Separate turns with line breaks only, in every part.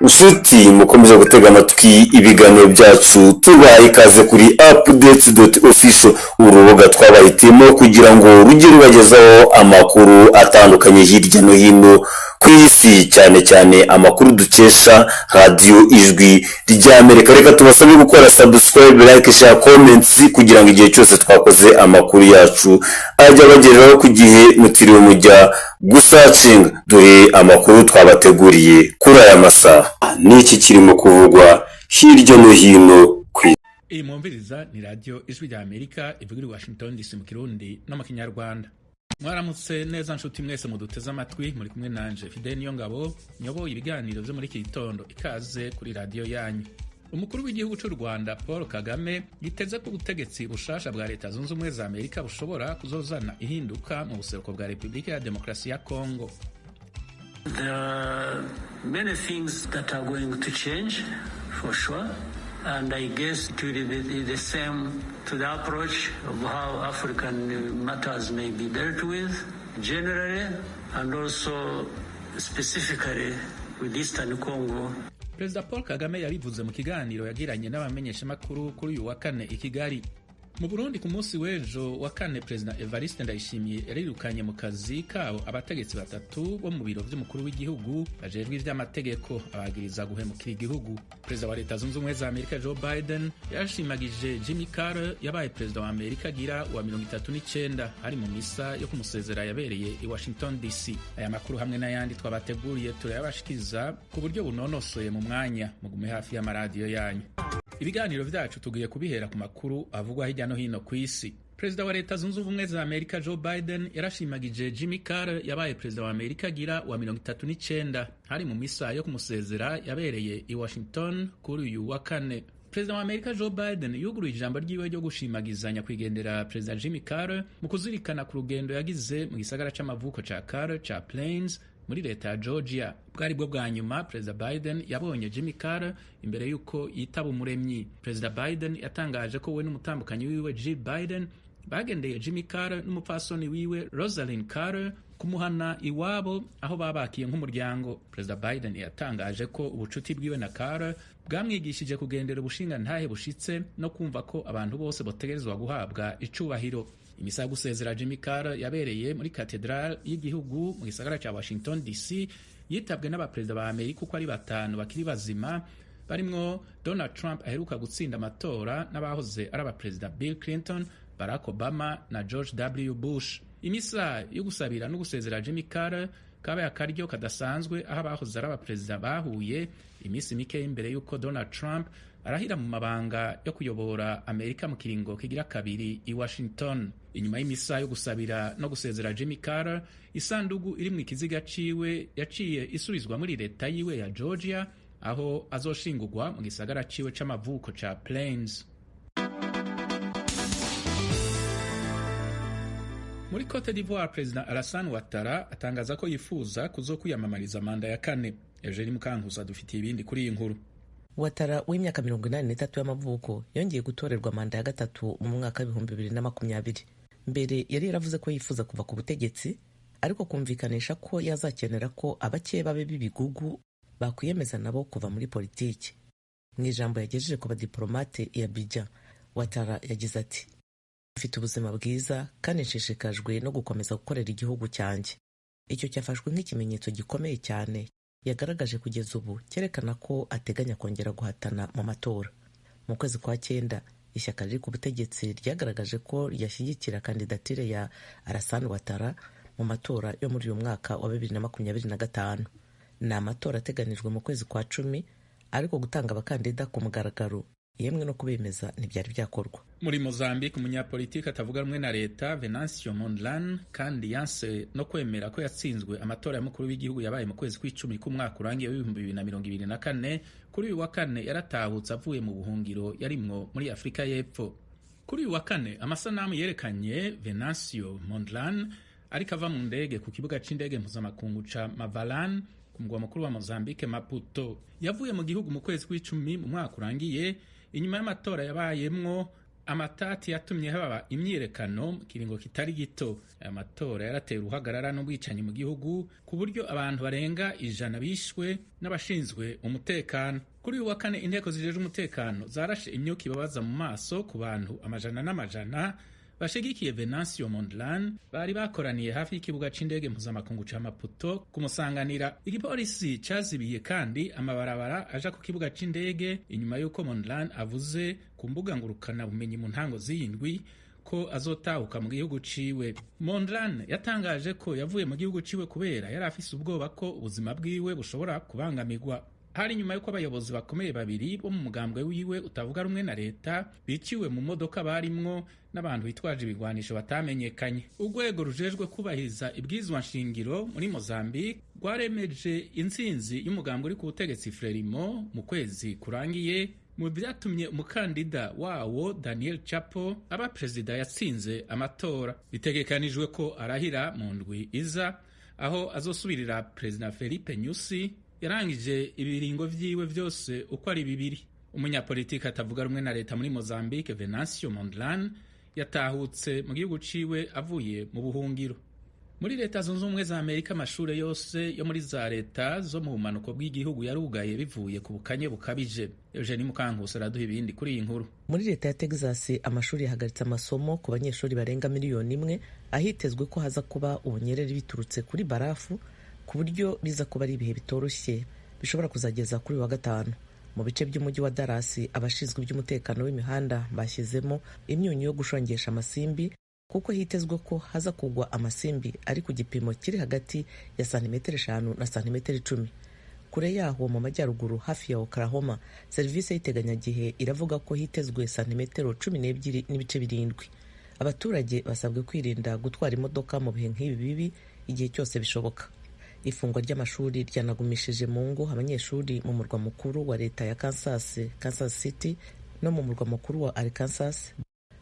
inshuti mukomeza gutega amatwi ibiganiro byacu tubaha ikaze kuri updates.official, urubuga twabahitiyemo kugira ngo rujye rubagezaho amakuru atandukanye hirya no hino ku isi, cyane cyane amakuru dukesha radiyo ijwi ry'Amerika. Reka tubasabe gukora subscribe, like, share, comments kugira ngo igihe cyose twakoze amakuru yacu ajya bageraho ku gihe mutiriwe mujya gusacinga. Dore amakuru twabateguriye kuri aya masaha, n'iki kirimo kuvugwa hirya no hino ku isi.
Iyi mwumviriza ni radiyo ijwi ry'Amerika ivuga i Washington DC mu Kirundi no mu Kinyarwanda. Mwaramutse neza nshuti mwese muduteze amatwi, muri kumwe nanje Fidel Niyongabo nyoboye ibiganiro byo muri iki gitondo. Ikaze kuri radiyo yanyu. Umukuru w'igihugu cy'u Rwanda Paul Kagame yiteze ko ubutegetsi bushasha bwa Leta Zunze Ubumwe za Amerika bushobora kuzozana ihinduka mu buseruko bwa Repubulika ya Demokarasi ya Kongo.
There are many things that are going to change for sure, and I guess it will be the same to the approach of how African matters may be dealt with generally and also specifically with Eastern Congo.
Perezida Paul Kagame yabivuze mu kiganiro yagiranye n'abamenyeshamakuru kuri uyu wa kane i Kigali. Mu Burundi ku munsi w'ejo wa kane, Perezida Evariste Ndayishimiye yarirukanye mu kazi kabo abategetsi batatu bo mu biro by'umukuru w'igihugu bajejwe ivy'amategeko, abagiriza guhemukira igihugu. Perezida wa Leta Zunze Ubumwe za Amerika Joe Biden yashimagije Jimmy Carter yabaye perezida wa Amerika agira wa 39 hari mu misa yo kumusezera yabereye i Washington DC. Aya makuru hamwe n'ayandi twabateguriye turayabashikiza ku buryo bunonosoye mu mwanya, mugume hafi y'amaradiyo yanyu. Ibiganiro vyacu tugiye kubihera ku makuru avugwa hirya no hino ku isi. Perezida wa Leta Zunze Ubumwe za Amerika Joe Biden yarashimagije Jimmy Carter yabaye perezida wa Amerika agira wa 39 hari mu misa yo kumusezera yabereye i Washington kuri uyu wa kane. Perezida wa Amerika Joe Biden yuguruye ijambo ryiwe ryo gushimagizanya kwigendera Perezida Jimmy Carter mu kuzirikana ku rugendo yagize mu gisagara c'amavuko ca Carter ca Plains muri leta ya Georgia. Bwari bwo bwa nyuma Perezida Biden yabonye Jimmy Carter imbere yuko yitaba umuremyi. Perezida Biden yatangaje ko we n'umutambukanyi wiwe Jill Biden bagendeye Jimmy Carter n'umupfasoni wiwe Rosalind Carter kumuhana iwabo aho babakiye nk'umuryango. Perezida Biden yatangaje ko ubucuti bwiwe na Carter bwamwigishije kugendera ubushinga ntahe bushitse no kumva ko abantu bose botegerezwa guhabwa icubahiro. Imisa yo gusezera Jimmy Carter yabereye muri Cathedral y'igihugu mu gisagara ca Washington DC, yitabwe n'abaperezida ba Amerika uko ari batanu bakiri bazima, barimwo Donald Trump aheruka gutsinda amatora n'abahoze ari abaperezida Bill Clinton, Barack Obama na George W. Bush. Imisa yo gusabira no gusezera Jimmy Carter kabaye akaryo kadasanzwe aho abahoze ari abaperezida bahuye imisi mike imbere y'uko Donald Trump arahira mu mabanga yo kuyobora Amerika mu kiringo kigira kabiri i Washington. Inyuma y'imisa yo gusabira no gusezera Jimmy Carter, isandugu iri mu ikiziga ciwe yaciye isubizwa muri leta yiwe ya Georgia aho azoshingurwa mu gisagara ciwe c'amavuko ca Plains. Muri Cote d'Ivoire, Perezida Alassane Ouattara atangaza ko yifuza kuzokwiyamamariza manda ya kane. Eugenie Mukankusa dufitiye ibindi kuri iyi nkuru.
Ouattara w'imyaka 83 y'amavuko yongeye gutorerwa manda ya gatatu mu mwaka 2020. Mbere yari yaravuze ko yifuza kuva ku butegetsi, ariko kumvikanisha ko yazakenera ko abakeye babe b'ibigugu bakwiyemeza nabo kuva muri politiki. Mu ijambo yagejeje ku badiplomate ya Abidjan, Ouattara yagize ati: "Mfite ubuzima bwiza kandi nshishikajwe no gukomeza gukorera igihugu cyanjye." Icyo cyafashwe nk'ikimenyetso gikomeye cyane yagaragaje kugeza ubu cyerekana ko ateganya kongera guhatana mu matora. Mu kwezi kwa 9, ishyaka riri ku butegetsi ryagaragaje ko ryashyigikira kandidatire ya Alassane Ouattara mu matora yo muri uyu mwaka wa 2025. Ni amatora ateganijwe mu kwezi kwa 10, ariko gutanga abakandida ku mugaragaro yemwe no kubemeza ntibyari byakorwa.
Muri Mozambique, umunyapolitiki atavuga rumwe na leta Venancio Mondlane kandi yanse no kwemera ko yatsinzwe amatora y'umukuru w'igihugu yabaye mu kwezi kw'icumi k'umwaka urangiye w'2024. Kuri uyu wa kane yaratahutse avuye mu buhungiro yarimwo muri Afrika y'Epfo. Kuri uyu wa kane amasanamu yerekanye Venancio Mondlane ariko ava mu ndege ku kibuga c'indege mpuzamakungu ca Mavalane ku mugwa mukuru wa Mozambique Maputo. Yavuye mu gihugu mu kwezi kw'icumi mu mwaka urangiye inyuma y'amatora yabayemwo amatati yatumye haba imyiyerekano mu kiringo kitari gito. aya matora yarateye uruhagarara n'ubwicanyi mu gihugu ku buryo abantu barenga 100 bishwe n'abashinzwe umutekano. Kuri uyu wa kane inteko zijejwe umutekano zarashe imyuka ibabaza mu maso ku bantu amajana n'amajana bashigikiye Venancio Mondlane bari bakoraniye hafi y'ikibuga c'indege mpuzamakungu ca Maputo kumusanganira. Igipolisi cazibiye kandi amabarabara aja ku kibuga c'indege inyuma y'uko Mondlane avuze ku mbuga ngurukana bumenyi mu ntango z'indwi ko azotahuka mu gihugu ciwe. Mondlane yatangaje ko yavuye mu gihugu ciwe kubera yari afise ubwoba ko ubuzima bwiwe bushobora kubangamirwa. Hari nyuma y'uko abayobozi bakomeye babiri bo mu mugambwe wiwe utavuga rumwe na leta biciwe mu modoka barimwo n'abantu bitwaje ibigwanisho batamenyekanye. Urwego rujejwe kubahiriza ibwirizwa nshingiro muri Mozambique rwaremeje intsinzi y'umugambwe uri ku butegetsi Frelimo mu kwezi kurangiye, mu byatumye umukandida wawo Daniel Chapo aba perezida yatsinze amatora. Bitegekanijwe ko arahira mu ndwi iza aho azosubirira perezida Felipe Nyusi yarangije ibiringo vyiwe vyose uko ari bibiri. Umunyapolitiki atavuga rumwe na leta muri Mozambique Venancio Mondlane yatahutse mu gihugu ciwe avuye mu buhungiro. Muri leta zunze ubumwe za Amerika amashure yose yo muri za leta zo mu bumanuko bw'igihugu yarugaye bivuye ku bukanye bukabije. Eugenie Mukankusi araduha ibindi kuri iyi nkuru.
Muri leta ya Texas amashuri yahagaritse amasomo ku banyeshuri barenga 1 miliyoni ahitezwe ko haza kuba ubunyereri biturutse kuri barafu ku buryo biza kuba ari ibihe bitoroshye bishobora kuzageza kuri wa gatanu. Mu bice by'umujyi wa Dallas abashinzwe iby'umutekano w'imihanda bashyizemo imyunyu yo gushongesha amasimbi kuko hitezwe ko haza kugwa amasimbi ari ku gipimo kiri hagati ya santimetero 5 na santimetero 10. Kure yaho mu majyaruguru hafi ya Oklahoma serivisi y'iteganyagihe iravuga ko hitezwe santimetero 12 n'ibice 7. Abaturage basabwe kwirinda gutwara imodoka mu bihe nk'ibi bibi igihe cyose bishoboka. Ifungwa ry'amashuri ryanagumishije mu ngo abanyeshuri mu murwa mukuru wa leta ya Kansas City no mu murwa mukuru wa Arkansas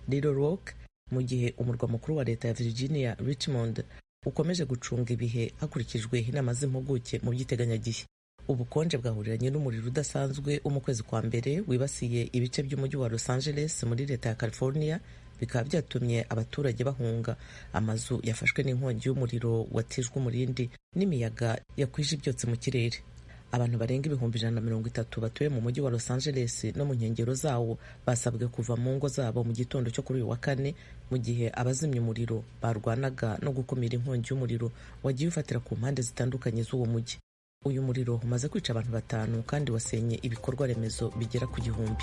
Little Rock, mu gihe umurwa mukuru wa leta ya Virginia Richmond ukomeje gucunga ibihe hakurikijwe inama z'impuguke mu by'iteganyagihe. Ubukonje bwahuriranye n'umuriro udasanzwe wo mu kwezi kwa mbere wibasiye ibice by'umujyi wa Los Angeles muri leta ya California, bikaba byatumye abaturage bahunga. Amazu yafashwe n'inkongi y'umuriro watijwe umurindi n'imiyaga yakwije ibyotsi mu kirere. Abantu barenga 130 batuye mu mujyi wa Los Angeles no mu nkengero zawo basabwe kuva mu ngo zabo mu gitondo cyo kuri uyu wa kane, mu gihe abazimya umuriro barwanaga no gukumira inkongi y'umuriro wagiye ufatira ku mpande zitandukanye z'uwo mujyi. Uyu muriro umaze kwica abantu 5 kandi wasenye ibikorwa remezo bigera ku 1000.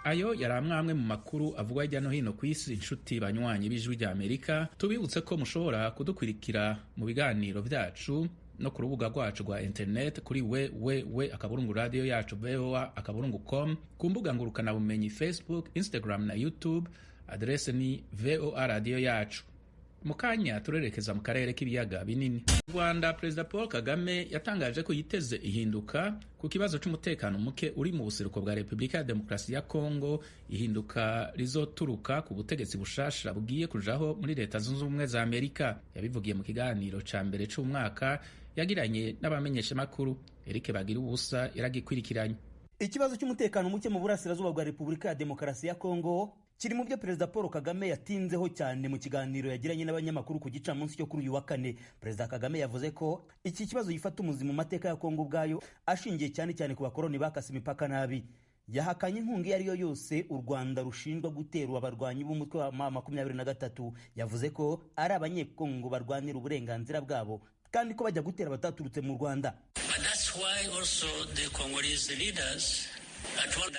Ayo yari amwe mu makuru avugwa hirya no hino ku isi. Inshuti banywanyi b'Ijwi rya Amerika, tubibutse ko mushobora kudukurikira mu biganiro byacu no ku rubuga rwacu rwa internet kuri www.radioyacu.voa.com, ku mbuga ngurukana bumenyi Facebook, Instagram na YouTube. Adrese ni VOA Radio Yacu. Mu kanya turerekeza mu karere k'ibiyaga binini. Mu Rwanda, Perezida Paul Kagame yatangaje ko yiteze ihinduka ku kibazo cy'umutekano muke uri mu buseruko bwa Repubulika ya Demokarasi ya Kongo, ihinduka rizoturuka ku butegetsi bushasha bugiye kujaho muri Leta Zunze Ubumwe za Amerika. Yabivugiye mu kiganiro ca mbere c'umwaka yagiranye n'abamenyeshamakuru. Eric Bagirubusa yaragikwirikiranye.
Ikibazo cy'umutekano muke mu burasirazuba bwa Repubulika ya Demokarasi ya Kongo kiri mu byo Perezida Paul Kagame yatinzeho cyane mu kiganiro yagiranye n'abanyamakuru ku gicamunsi cyo kuri uyu wa kane. Perezida Kagame yavuze ko iki kibazo gifata umuzi mu mateka ya Kongo ubwayo, ashingiye cyane cyane ku bakoroni bakase imipaka nabi. Yahakanye inkunga iyo ari yo yose u Rwanda rushinjwa gutera abarwanyi b'umutwe wa M23. Yavuze ko ari abanyekongo barwanira uburenganzira bwabo kandi ko bajya gutera bataturutse mu Rwanda.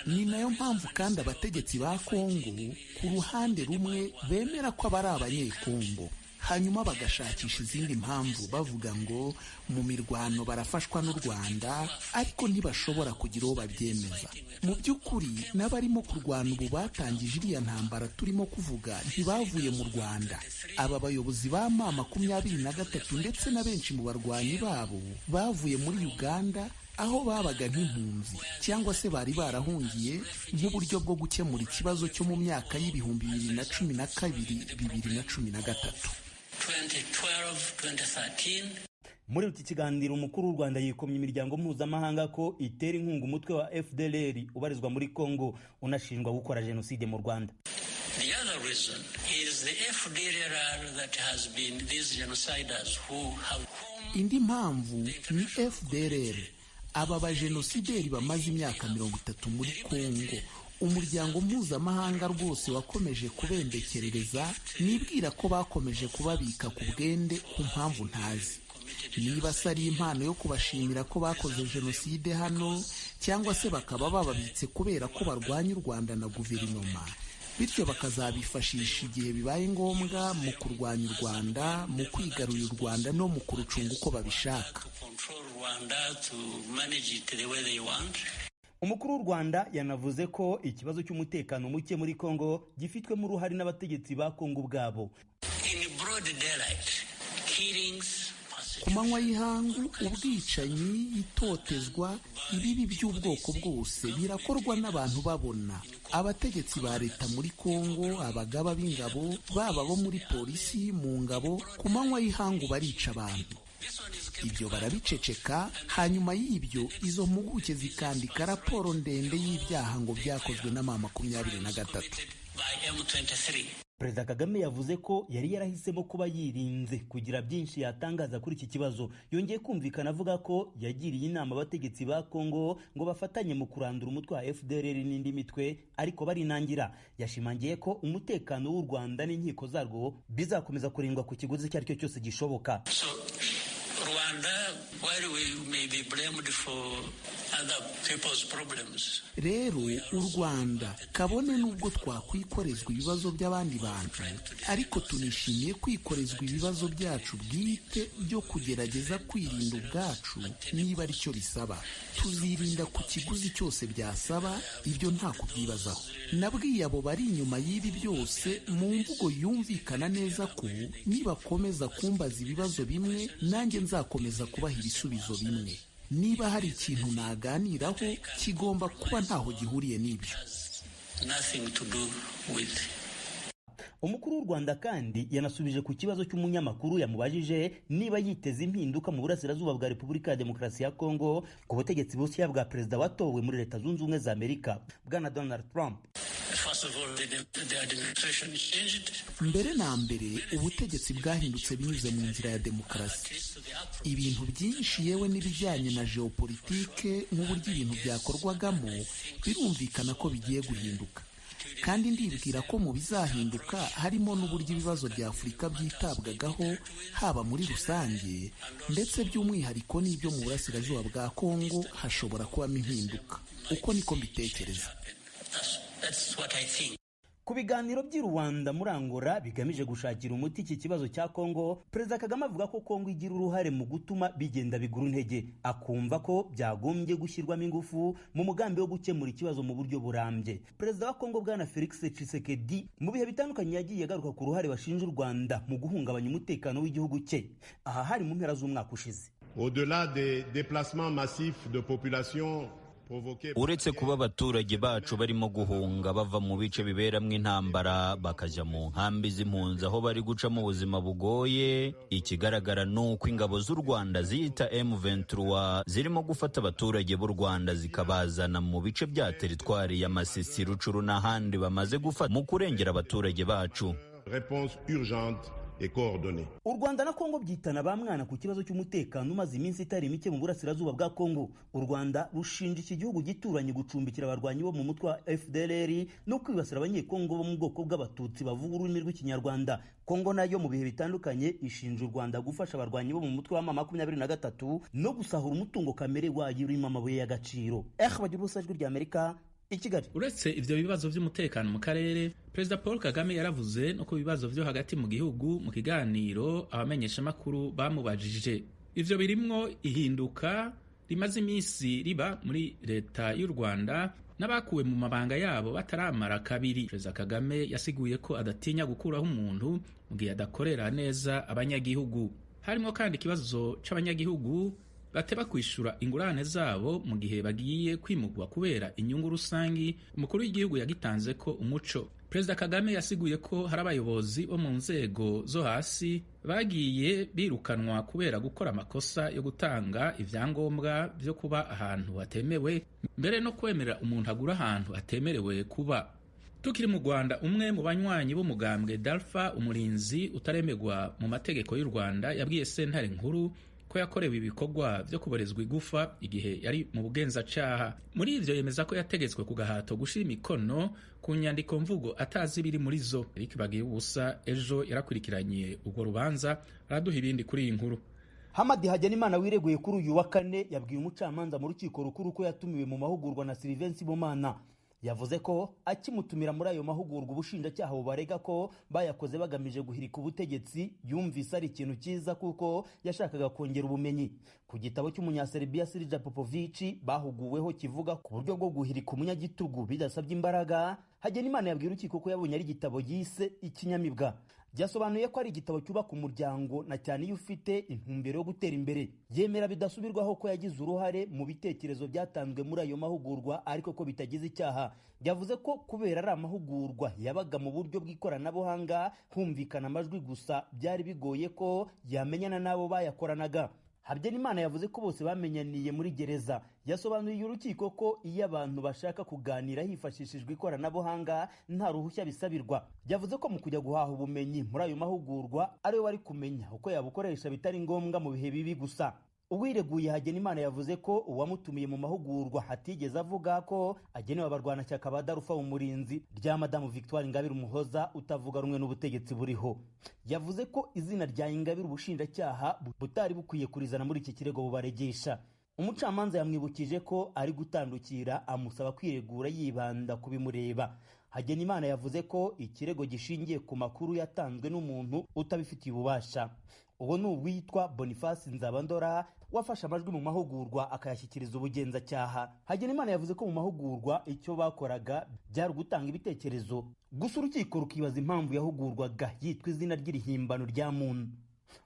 Ni nayo mpamvu kandi abategetsi ba Kongo ku ruhande rumwe bemera ko abari abanyekongo, hanyuma bagashakisha izindi mpamvu bavuga ngo mu mirwano barafashwa n'u Rwanda, ariko ntibashobora kugira uwo babyemeza. Mu by'ukuri n'abarimo kurwana ubu batangije iriya ntambara turimo kuvuga ntibavuye mu Rwanda. Aba bayobozi ba M23 ndetse na benshi mu barwanyi babo bavuye muri Uganda, aho babaga nk'impunzi cyangwa se bari barahungiye nk'uburyo bwo gukemura ikibazo cyo mu myaka y'ibihumbi 2012-2013.
Muri iki kiganiro umukuru w'u Rwanda yikomye imiryango mpuzamahanga ko itera inkunga umutwe wa FDLR ubarizwa muri Congo unashinjwa gukora jenoside mu Rwanda.
The other reason is the FDLR that has been these genociders who have...
Indi mpamvu ni FDLR, aba bajenosideri bamaze imyaka 30 muri Congo. Umuryango mpuzamahanga rwose wakomeje kubembekerereza, nibwira ko bakomeje kubabika ku bwende ku mpamvu ntazi. Niba sari impano yo kubashimira ko bakoze jenoside hano, cyangwa se bakaba bababitse kubera ko barwanya u Rwanda na guverinoma, bityo bakazabifashisha igihe bibaye ngombwa mu kurwanya u Rwanda, mu kwigarurira u Rwanda no mu kurucunga uko babishaka.
Umukuru w'u Rwanda yanavuze ko ikibazo cy'umutekano muke muri Congo gifitwemo uruhare n'abategetsi ba Congo ubwabo.
Ku manywa y'ihangu, ubwicanyi, itotezwa, ibibi by'ubwoko bwose birakorwa n'abantu babona. Abategetsi ba leta muri Congo, abagaba b'ingabo, baba bo muri polisi, mu ngabo, ku manywa y'ihangu barica abantu. Ibyo barabiceceka, hanyuma y'ibyo izo mpuguke zikandika raporo ndende y'ibyaha ngo byakozwe na M23.
Perezida Kagame yavuze ko yari yarahisemo kuba yirinze kugira byinshi yatangaza kuri iki kibazo. Yongeye kumvikana avuga ko yagiriye inama abategetsi ba Congo ngo bafatanye mu kurandura umutwe wa FDLR n'indi mitwe, ariko barinangira. Yashimangiye ko umutekano w'u Rwanda n'inkiko zarwo bizakomeza kurindwa ku kiguzi icyo ari cyo cyose gishoboka.
Rero u Rwanda kabone nubwo twakwikorezwa ibibazo by'abandi bantu, ariko tunishimiye kwikorezwa ibibazo byacu bwite byo kugerageza kwirinda ubwacu niba ari cyo bisaba. Tuzirinda ku kiguzi cyose byasaba, ibyo nta kubyibazaho. Nabwiye abo bari inyuma y'ibi byose mu mvugo yumvikana neza ko nibakomeza kumbaza ibibazo bimwe, nanjye nzakomeza kubaha ibisubizo bimwe. Niba hari ikintu naganiraho, kigomba kuba ntaho gihuriye n'ibyo.
Umukuru w'u Rwanda kandi yanasubije ku kibazo cy'umunyamakuru yamubajije niba yiteze impinduka mu burasirazuba bwa Repubulika ya Demokarasi ya Congo ku butegetsi bushya bwa perezida watowe muri Leta Zunze Ubumwe za Amerika, Bwana Donald Trump.
Mbere na mbere, ubutegetsi bwahindutse binyuze mu nzira ya demokarasi. Ibintu byinshi yewe n'ibijyanye na geopolitike nk'uburyo ibintu byakorwagamo birumvikana ko bigiye guhinduka. Kandi ndibwira ko mu bizahinduka harimo n'uburyo ibibazo bya Afurika byitabwagaho, haba muri rusange ndetse by'umwihariko n'ibyo mu burasirazuba bwa Congo hashobora kubamo impinduka. Uko niko mbitekereza.
Ku biganiro by'i Rwanda muri Angola bigamije gushakira umuti iki kibazo cya Congo, Perezida Kagame avuga ko Congo igira uruhare mu gutuma bigenda bigura intege, akumva ko byagombye gushyirwamo ingufu mu mugambi wo gukemura ikibazo mu buryo burambye. Perezida wa Congo Bwana Felix Tshisekedi mu bihe bitandukanye yagiye agaruka ku ruhare bashinja u Rwanda mu guhungabanya umutekano w'igihugu cye. Aha hari mu mpera z'umwaka ushize.
Au-delà des déplacements massifs de population,
uretse kuba abaturage bacu barimo guhunga bava mu bice biberamwo intambara bakajya mu nkambi z'impunzi aho bari guca mu buzima bugoye, ikigaragara ni uko ingabo z'u Rwanda ziyita M23 zirimo gufata abaturage b'u Rwanda zikabazana mu bice bya teritwari ya Masisi, Rucuru n'ahandi bamaze gufata mu kurengera abaturage bacu.
Réponse urgente et coordonnée.
U Rwanda na Congo byitana ba mwana ku kibazo cy'umutekano umaze iminsi itari mike mu burasirazuba bwa Congo. U Rwanda rushinja iki gihugu gituranye gucumbikira abarwanyi bo mu mutwe wa FDLR no kwibasira abanyekongo bo mu bwoko bw'abatutsi bavuga ururimi rw'ikinyarwanda. Congo nayo mu bihe bitandukanye ishinja u Rwanda gufasha abarwanyi bo mu mutwe wa M23 no gusahura umutungo kamere wayo urimo amabuye y'agaciro. Bagira ubusajwi ry'Amerika i Kigali.
Uretse ivyo bibazo vy'umutekano mu karere, Perezida Paul Kagame yaravuze no ku bibazo vyo hagati mu gihugu mu kiganiro abamenyesha makuru bamubajije. Ivyo birimwo ihinduka rimaze iminsi riba muri leta y'u Rwanda n'abakuwe mu mabanga yabo bataramara kabiri. Perezida Kagame yasiguye ko adatinya gukuraho umuntu mu gihe adakorera neza abanyagihugu. Harimo kandi ikibazo c'abanyagihugu bateba kwishura ingurane zabo mu gihe bagiye kwimugwa kubera inyungu rusangi umukuru w'igihugu yagitanze ko umuco. Perezida Kagame yasiguye ko hari abayobozi bo mu nzego zo hasi bagiye birukanwa kubera gukora amakosa yo gutanga ivyangombwa vyo kuba ahantu hatemewe, mbere no kwemerera umuntu agura ahantu hatemerewe kuba. Tukiri mu Rwanda, umwe mu banywanyi b'umugambwe Dalpha Umurinzi utaremerwa mu mategeko y'u Rwanda yabwiye sentare nkuru ko yakorewe ibikorwa vyo kuborezwa igufa igihe yari mu bugenzacyaha. Muri ivyo yemeza ko yategetswe ku gahato gushira imikono ku nyandiko mvugo atazi ibiri muri zo. Eric Bagirubusa ejo yarakurikiranye urwo rubanza, araduha ibindi kuri iyi nkuru.
Hamadi Hagenimana wireguye kuri uyu wa kane yabwiye umucamanza mu rukiko rukuru ko yatumiwe mu mahugurwa na Sylvain Sibomana. Yavuze ko akimutumira muri ayo mahugurwa ubushinjacyaha bubarega ko bayakoze bagamije guhirika ubutegetsi yumvise ari ikintu cyiza kuko yashakaga kongera ubumenyi. Ku gitabo cy'umunyaserbiya Sirija Popovic bahuguweho kivuga ku buryo bwo guhirika umunyagitugu bidasabye imbaraga, Hagenimana yabwira urukiko ko yabonye ari igitabo yise Ikinyamibwa. Byasobanuye ko ari igitabo cyubaka umuryango na cyane iyo ufite intumbero yo gutera imbere. Yemera bidasubirwaho ko yagize uruhare mu bitekerezo byatanzwe muri ayo mahugurwa ariko ko bitagize icyaha. Yavuze ko kubera ari amahugurwa yabaga mu buryo bw'ikoranabuhanga humvikana amajwi gusa byari bigoye ko yamenyana n'abo bayakoranaga. Hagenimana yavuze ko bose bamenyaniye muri gereza. Yasobanuriye urukiko ko iyo abantu bashaka kuganira hifashishijwe ikoranabuhanga nta ruhushya bisabirwa. Yavuze ko mu kujya guhaha ubumenyi muri ayo mahugurwa ariwe wari kumenya uko yabukoresha bitari ngombwa mu bihe bibi gusa. Uwireguye Hagenimana yavuze ko uwamutumiye mu mahugurwa hatigeze avuga ko agenewe abarwanashyaka ba Dalpha Umurinzi rya Madamu Victoire Ingabire Umuhoza utavuga rumwe n'ubutegetsi buriho. Yavuze ko izina rya Ingabire ubushinjacyaha butari bukwiye kurizana muri iki kirego bubaregesha. Umucamanza yamwibukije ko ari gutandukira amusaba kwiregura yibanda kubimureba. Hagenimana yavuze ko ikirego gishingiye ku makuru yatanzwe n'umuntu utabifitiye ububasha. Uwo ni uwitwa Boniface Nzabandora wafashe amajwi mu mahugurwa akayashyikiriza ubugenzacyaha. Hagenimana yavuze ko mu mahugurwa icyo bakoraga byari gutanga ibitekerezo. Gusa urukiko rukibaza impamvu yahugurwaga yitwa izina ry'irihimbano rya muntu.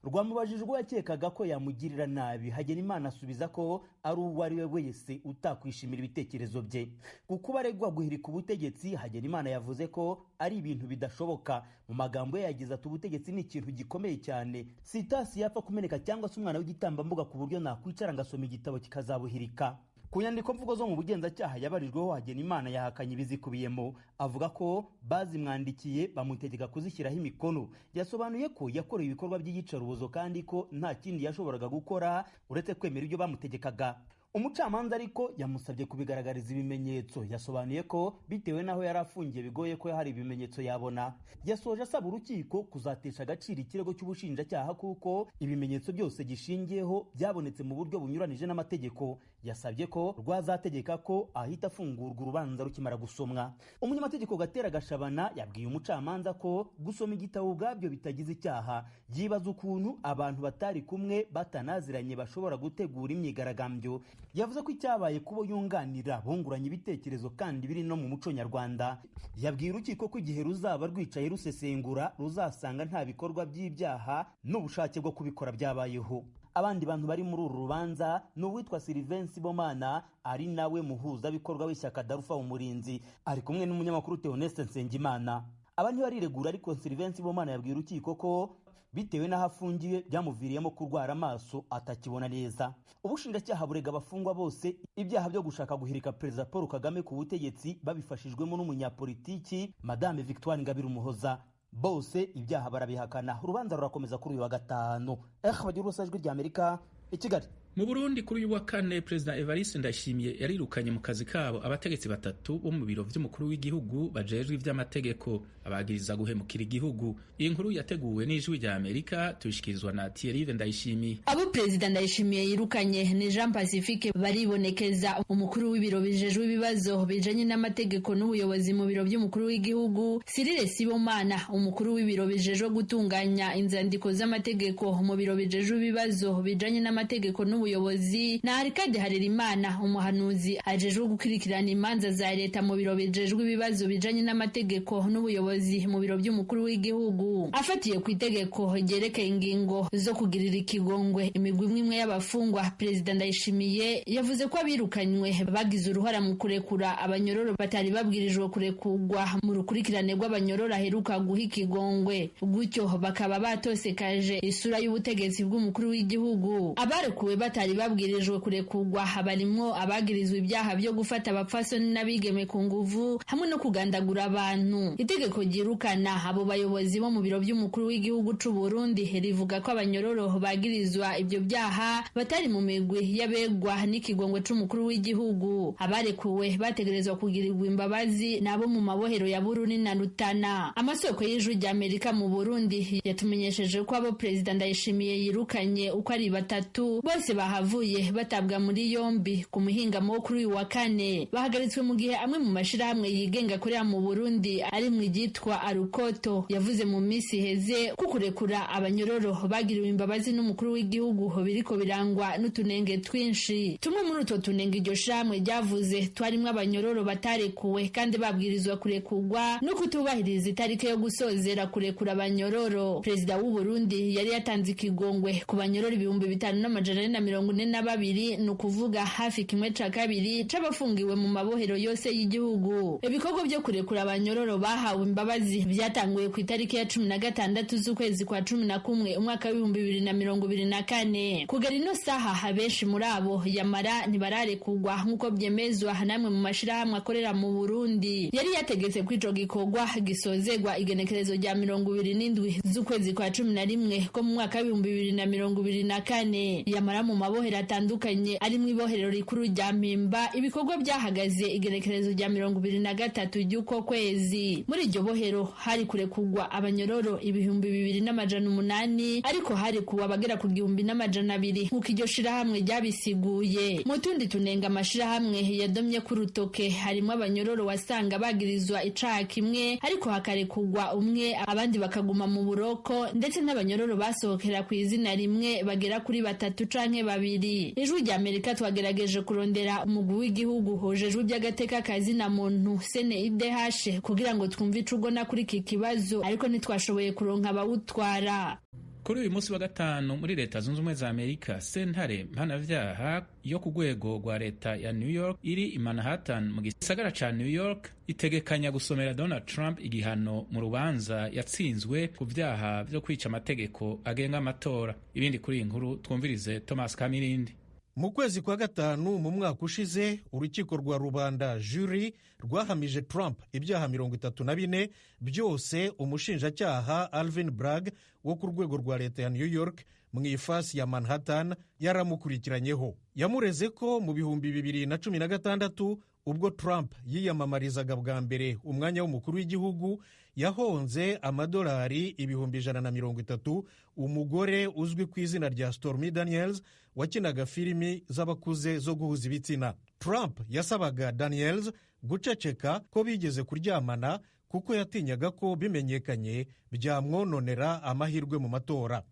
Rwamubajije ubwo yakekaga ko yamugirira nabi. Hagenimana asubiza ko ari uwo ari we wese utakwishimira ibitekerezo bye. Kuko aregwa guhirika ubutegetsi, Hagenimana yavuze ko ari ibintu bidashoboka. Mu magambo ye yagize ati ubutegetsi ni ikintu gikomeye cyane, sitasi yapfa kumeneka cyangwa se umwana w'igitambambuga ku buryo nakwicara ngasoma igitabo kikazabuhirika. Ku nyandiko mvugo zo mu bugenzacyaha yabarijweho Hagenimana yahakanye ibizikubiyemo, avuga ko bazimwandikiye bamutegeka kuzishyiraho imikono. Yasobanuye ko yakoreye ibikorwa by'iyicarubozo kandi ko nta kindi yashoboraga gukora uretse kwemera ibyo bamutegekaga. Umucamanza ariko yamusabye kubigaragariza ibimenyetso. Yasobanuye ko bitewe naho yari afungiye bigoye ko hari ibimenyetso yabona. Yasoje asaba urukiko kuzatesha agaciro ikirego cy'ubushinjacyaha kuko ibimenyetso byose gishingiyeho byabonetse mu buryo bunyuranije n'amategeko. Yasabye ko rwazategeka ko ahita afungurwa urubanza rukimara gusomwa. Umunyamategeko Gatera Gashabana yabwiye umucamanza ko gusoma igitabo ubwabyo bitagize icyaha. Yibaza ukuntu abantu batari kumwe batanaziranye bashobora gutegura imyigaragambyo. Yavuze ko icyabaye kubo yunganira bunguranye ibitekerezo kandi biri no mu muco nyarwanda. Yabwiye urukiko ko igihe ruzaba rwicaye rusesengura ruzasanga nta bikorwa by'ibyaha n'ubushake bwo kubikora byabayeho. Abandi bantu bari muri uru rubanza ni uwitwa Sylvain Sibomana ari nawe muhuzabikorwa w'ishyaka Dalpha Umurinzi, ari kumwe n'umunyamakuru Theoneste Nsengimana. Aba ntibariregura ariko Sylvain Sibomana yabwiye urukiko ko bitewe n'aho afungiwe byamuviriyemo kurwara amaso atakibona neza. Ubushinjacyaha burega abafungwa bose ibyaha byo gushaka guhirika Perezida Paul Kagame ku butegetsi babifashijwemo n'umunyapolitiki Madame Victoire Ingabire Umuhoza. Bose ibyaha barabihakana. Urubanza rurakomeza kuri uyu wa gatanu. Bagirubusa ijwi rya Amerika i Kigali.
Mu Burundi kuri uyu wa kane Perezida Evariste Ndayishimiye yarirukanye mu kazi kabo abategetsi batatu bo mu biro vy'umukuru w'igihugu bajejwe ivy'amategeko abagiriza guhemukira igihugu. Iyi nkuru yateguwe n'ijwi rya Amerika tubishikirizwa na Thierry Ndayishimiye.
Abo Perezida Ndayishimiye yirukanye ni Jean Pacifique baribonekeza, umukuru w'ibiro bijejwe ibibazo bijanye n'amategeko n'ubuyobozi mu biro by'umukuru w'igihugu, Cyril Sibomana umukuru w'ibiro bijejwe gutunganya inzandiko z'amategeko mu biro bijejwe ibibazo bijanye n'amategeko n'ubuyobozi n'ubuyobozi na Arcade Harerimana umuhanuzi ajejwe gukurikirana imanza za leta mu biro bijejwe ibibazo bijanye n'amategeko n'ubuyobozi mu biro by'umukuru w'igihugu. Afatiye ku itegeko ryerekeye ingingo zo kugirira ikigongwe imigwi imwe y'abafungwa, Perezida Ndayishimiye yavuze ko abirukanywe bagize uruhara mu kurekura abanyororo batari babwirijwe kurekurwa mu rukurikirane rw'abanyororo aheruka guha ikigongwe, gutyo bakaba batosekaje isura y'ubutegetsi bw'umukuru w'igihugu. Abarekuwe batari babwirijwe kurekurwa barimwo abagirizwe ibyaha byo gufata abapfasoni n'abigeme ku nguvu hamwe no kugandagura abantu. Itegeko ryirukana abo bayobozi bo mu biro by'umukuru w'igihugu c'u Burundi rivuga ko abanyororo bagirizwa ibyo byaha batari mu migwi y'abegwa n'ikigongwe c'umukuru w'igihugu. Abarekuwe bategerezwa kugirirwa imbabazi nabo mu mabohero ya Bururi na Rutana. Amasoko y'ijwi rya Amerika mu Burundi yatumenyesheje ko abo Perezida Ndayishimiye yirukanye uko ari batatu bose bahavuye batabwa muri yombi ku muhingamo wo kuri uyu wa kane. Bahagaritswe mu gihe amwe mu mashirahamwe yigenga akorera mu Burundi ari mu ryitwa Arukoto yavuze mu minsi heze ko kurekura abanyororo bagiriwe imbabazi n'umukuru w'igihugu biriko birangwa n'utunenge twinshi. Tumwe muri utwo tunenge iryo shamwe ryavuze twarimwe abanyororo batarekuwe kandi babwirizwa kurekurwa no kutubahiriza itariki yo gusozera kurekura abanyororo. Perezida w'u Burundi yari yatanze ikigongwe ku banyororo 5,442, ni ukuvuga hafi kimwe ca kabiri c'abafungiwe mu mabohero yose y'igihugu. Ibikorwa byo kurekura abanyororo bahawe imbabazi byatanguye ku itariki ya 16 z'ukwezi kwa 11 umwaka w'2024. Kugera ino saha abenshi muri abo yamara ntibararekurwa nk'uko byemezwa namwe mu mashirahamwe akorera mu Burundi. Yari yategetse ko ico gikorwa gisozegwa igenekerezo rya 27 z'ukwezi kwa 11 ko mu mwaka w'2024. Yamara mu mabohero atandukanye ari mu ibohero rikuru rya Mpimba ibikorwa byahagaze igenekerezo rya 23 ry'uko kwezi. Muri iryo bohero hari kurekurwa abanyororo 2,800 ariko hari kuwa bagera ku 1,200 nk'uko iryo shirahamwe ryabisiguye. Mu tundi tunenga amashirahamwe yadomye ku rutoke harimo abanyororo wasanga bagirizwa icaha kimwe ariko hakarekurwa umwe abandi bakaguma mu buroko, ndetse n'abanyororo basohokera ku izina rimwe bagera kuri 3 canke 2. Ijwi rya Amerika twagerageje kurondera umugwi w'igihugu hojejwe by'agateka kazi na muntu CNIDH kugira ngo twumve ico ugona kuri iki kibazo, ariko ntitwashoboye kuronka abawutwara.
Kuri uyu munsi wa gatanu muri Leta Zunze Ubumwe za Amerika, sentare mpanavyaha yo ku rwego rwa leta ya New York iri i Manhattan mu gisagara ca New York itegekanya gusomera Donald Trump igihano mu rubanza yatsinzwe ku vyaha vyo kwica amategeko agenga amatora. Ibindi kuri iyi nkuru twumvirize Thomas Kamirindi.
Mu kwezi kwa gatanu mu mwaka ushize urukiko rwa rubanda jury rwahamije Trump ibyaha 34 byose umushinjacyaha Alvin Bragg wo ku rwego rwa leta ya New York mu ifasi ya Manhattan yaramukurikiranyeho. Yamureze ko mu 2016 ubwo Trump yiyamamarizaga bwa mbere umwanya w'umukuru w'igihugu yahonze amadolari 130,000 umugore uzwi ku izina rya Stormy Daniels wakinaga filimi z'abakuze zo guhuza ibitsina. Trump yasabaga Daniels guceceka ko bigeze kuryamana kuko yatinyaga ko bimenyekanye byamwononera amahirwe mu matora.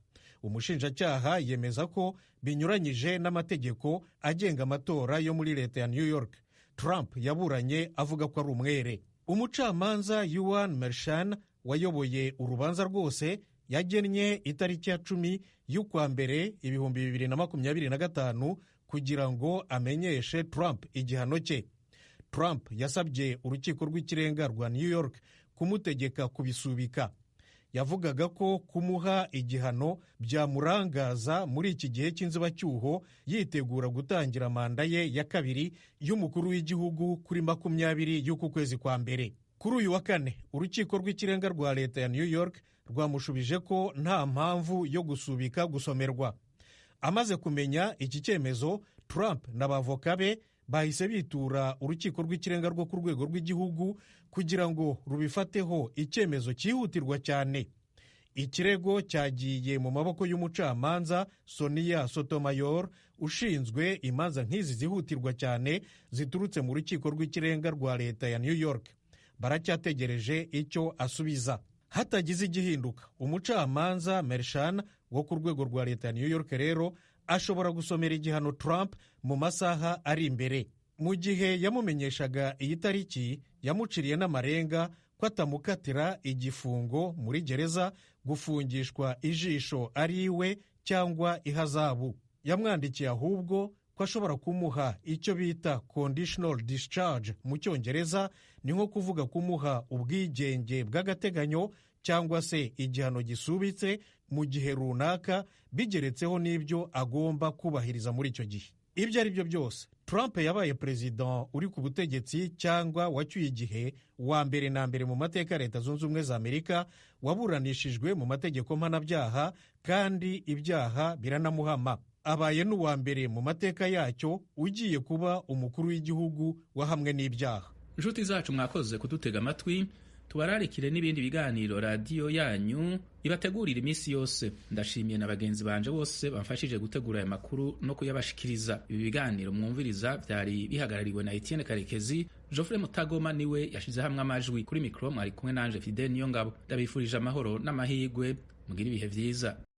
Umushinjacyaha yemeza ko binyuranyije n'amategeko agenga amatora yo muri leta ya New York. Trump yaburanye avuga ko ari umwere. Umucamanza Yuan Mershan wayoboye urubanza rwose yagennye itariki ya 10 y'ukwa mbere 2025 kugira ngo amenyeshe Trump igihano cye. Trump yasabye urukiko rw'ikirenga rwa New York kumutegeka kubisubika. Yavugaga ko kumuha igihano byamurangaza muri iki gihe cy'inzibacyuho yitegura gutangira manda ye ya kabiri y'umukuru w'igihugu kuri 20 y'uku kwezi kwa mbere. Kuri uyu wa kane urukiko rw'ikirenga rwa leta ya New York rwamushubije ko nta mpamvu yo gusubika gusomerwa. Amaze kumenya iki cyemezo, Trump n'abavoka be bahise bitura urukiko rw'ikirenga rwo ku rwego rw'igihugu kugira ngo rubifateho icyemezo cyihutirwa cyane. Ikirego cyagiye mu maboko y'umucamanza Sonia Sotomayor ushinzwe imanza nk'izi zihutirwa cyane ziturutse mu rukiko rw'ikirenga rwa leta ya New York. Baracyategereje icyo asubiza. Hatagize igihinduka, umucamanza Mershan wo ku rwego rwa leta ya New York rero ashobora gusomera igihano Trump mu masaha ari imbere. Mu gihe yamumenyeshaga iyi tariki, yamuciriye n'amarenga ko atamukatira igifungo muri gereza, gufungishwa ijisho ari iwe cyangwa ihazabu. Yamwandikiye ahubwo ko ashobora kumuha icyo bita conditional discharge mu cyongereza, ni nko kuvuga kumuha ubwigenge bw'agateganyo cyangwa se igihano gisubitse mu gihe runaka, bigeretseho n'ibyo agomba kubahiriza muri icyo gihe. Ibyo ari byo byose, Trump yabaye perezida uri ku butegetsi cyangwa wacyuye igihe wa mbere na mbere mu mateka ya Leta Zunze Ubumwe za Amerika waburanishijwe mu mategeko mpanabyaha, kandi ibyaha biranamuhama. Abaye n'uwa mbere mu mateka yacyo ugiye kuba umukuru w'igihugu wahamwe n'ibyaha.
Inshuti zacu, mwakoze kudutega amatwi. Tubararikire n'ibindi biganiro radiyo yanyu ibategurira iminsi yose. Ndashimiye na bagenzi banje bose bamfashije gutegura aya makuru no kuyabashikiriza. Ibi biganiro mwumviriza byari bihagarariwe na Etienne Karekezi. Geoffrey Mutagoma niwe yashize hamwe amajwi. Kuri mikro mwari kumwe nanje Fidel Niyongabo. Ndabifurije amahoro n'amahirwe, mugire ibihe vyiza.